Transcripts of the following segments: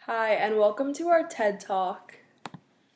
Hi, and welcome to our TED Talk.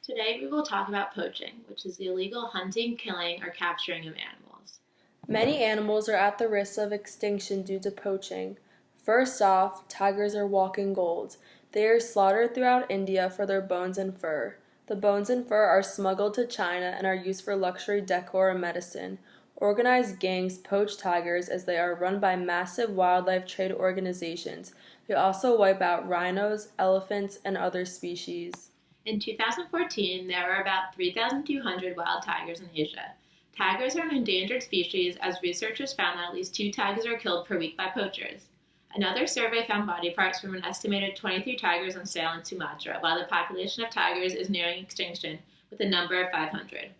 Today we will talk about poaching, which is the illegal hunting, killing, or capturing of animals. Many animals are at the risk of extinction due to poaching. First off, tigers are walking gold. They are slaughtered throughout India for their bones and fur. The bones and fur are smuggled to China and are used for luxury decor and medicine. Organized gangs poach tigers as they are run by massive wildlife trade organizations. They also wipe out rhinos, elephants, and other species. In 2014, there were about 3,200 wild tigers in Asia. Tigers are an endangered species as researchers found that at least 2 tigers are killed per week by poachers. Another survey found body parts from an estimated 23 tigers on sale in Sumatra, while the population of tigers is nearing extinction with a number of 500.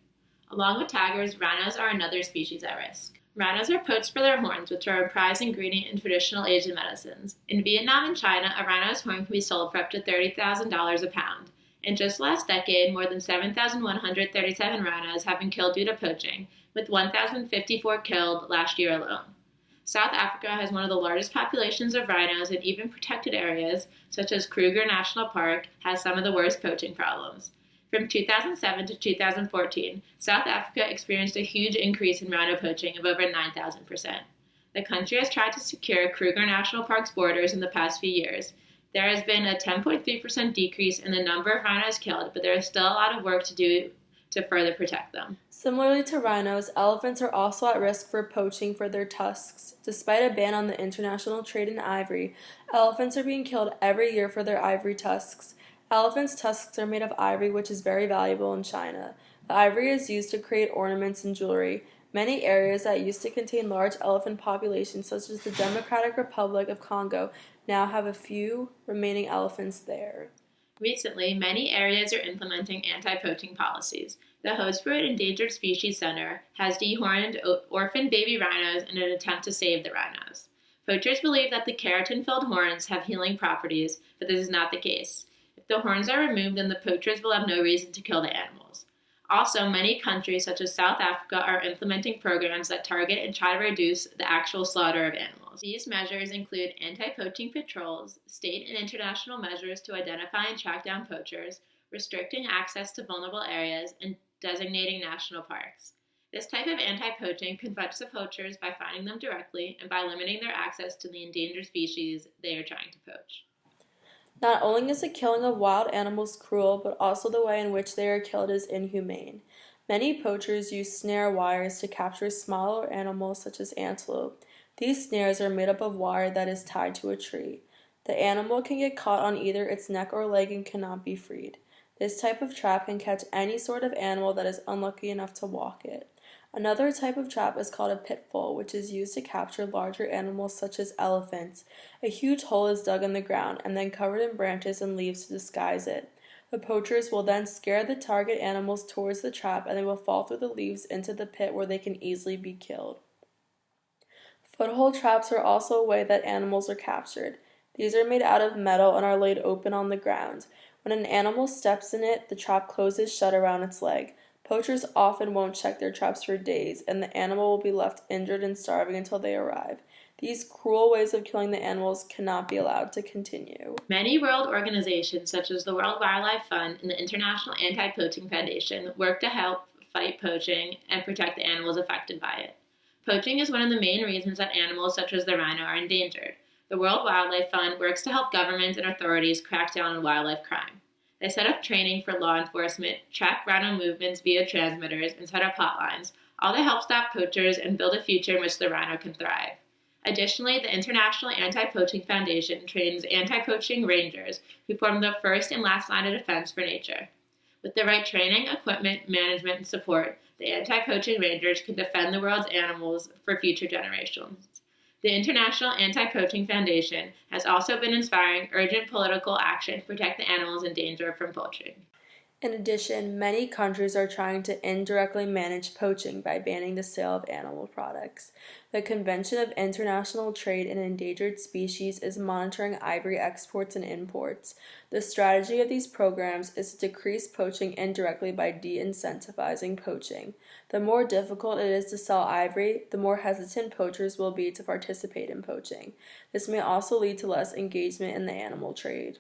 Along with tigers, rhinos are another species at risk. Rhinos are poached for their horns, which are a prized ingredient in traditional Asian medicines. In Vietnam and China, a rhino's horn can be sold for up to $30,000 a pound. In just last decade, more than 7,137 rhinos have been killed due to poaching, with 1,054 killed last year alone. South Africa has one of the largest populations of rhinos, and even protected areas, such as Kruger National Park, has some of the worst poaching problems. From 2007 to 2014, South Africa experienced a huge increase in rhino poaching of over 9,000%. The country has tried to secure Kruger National Park's borders in the past few years. There has been a 10.3% decrease in the number of rhinos killed, but there is still a lot of work to do to further protect them. Similarly to rhinos, elephants are also at risk for poaching for their tusks. Despite a ban on the international trade in ivory, elephants are being killed every year for their ivory tusks. Elephants' tusks are made of ivory, which is very valuable in China. The ivory is used to create ornaments and jewelry. Many areas that used to contain large elephant populations, such as the Democratic Republic of Congo, now have a few remaining elephants there. Recently, many areas are implementing anti-poaching policies. The Horsford Endangered Species Center has dehorned orphan baby rhinos in an attempt to save the rhinos. Poachers believe that the keratin-filled horns have healing properties, but this is not the case. If the horns are removed, then the poachers will have no reason to kill the animals. Also, many countries, such as South Africa, are implementing programs that target and try to reduce the actual slaughter of animals. These measures include anti-poaching patrols, state and international measures to identify and track down poachers, restricting access to vulnerable areas, and designating national parks. This type of anti-poaching confronts the poachers by finding them directly and by limiting their access to the endangered species they are trying to poach. Not only is the killing of wild animals cruel, but also the way in which they are killed is inhumane. Many poachers use snare wires to capture smaller animals such as antelope. These snares are made up of wire that is tied to a tree. The animal can get caught on either its neck or leg and cannot be freed. This type of trap can catch any sort of animal that is unlucky enough to walk it. Another type of trap is called a pitfall, which is used to capture larger animals such as elephants. A huge hole is dug in the ground and then covered in branches and leaves to disguise it. The poachers will then scare the target animals towards the trap, and they will fall through the leaves into the pit where they can easily be killed. Foothold traps are also a way that animals are captured. These are made out of metal and are laid open on the ground. When an animal steps in it, the trap closes shut around its leg. Poachers often won't check their traps for days, and the animal will be left injured and starving until they arrive. These cruel ways of killing the animals cannot be allowed to continue. Many world organizations, such as the World Wildlife Fund and the International Anti-Poaching Foundation, work to help fight poaching and protect the animals affected by it. Poaching is one of the main reasons that animals such as the rhino are endangered. The World Wildlife Fund works to help governments and authorities crack down on wildlife crime. They set up training for law enforcement, track rhino movements via transmitters, and set up hotlines, all to help stop poachers and build a future in which the rhino can thrive. Additionally, the International Anti-Poaching Foundation trains anti-poaching rangers who form the first and last line of defense for nature. With the right training, equipment, management, and support, the anti-poaching rangers can defend the world's animals for future generations. The International Anti-Poaching Foundation has also been inspiring urgent political action to protect the animals in danger from poaching. In addition, many countries are trying to indirectly manage poaching by banning the sale of animal products. The Convention of International Trade in Endangered Species is monitoring ivory exports and imports. The strategy of these programs is to decrease poaching indirectly by de-incentivizing poaching. The more difficult it is to sell ivory, the more hesitant poachers will be to participate in poaching. This may also lead to less engagement in the animal trade.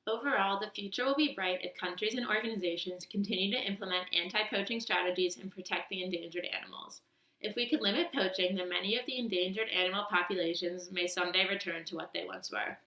Overall, the future will be bright if countries and organizations continue to implement anti-poaching strategies and protect the endangered animals. If we could limit poaching, then many of the endangered animal populations may someday return to what they once were.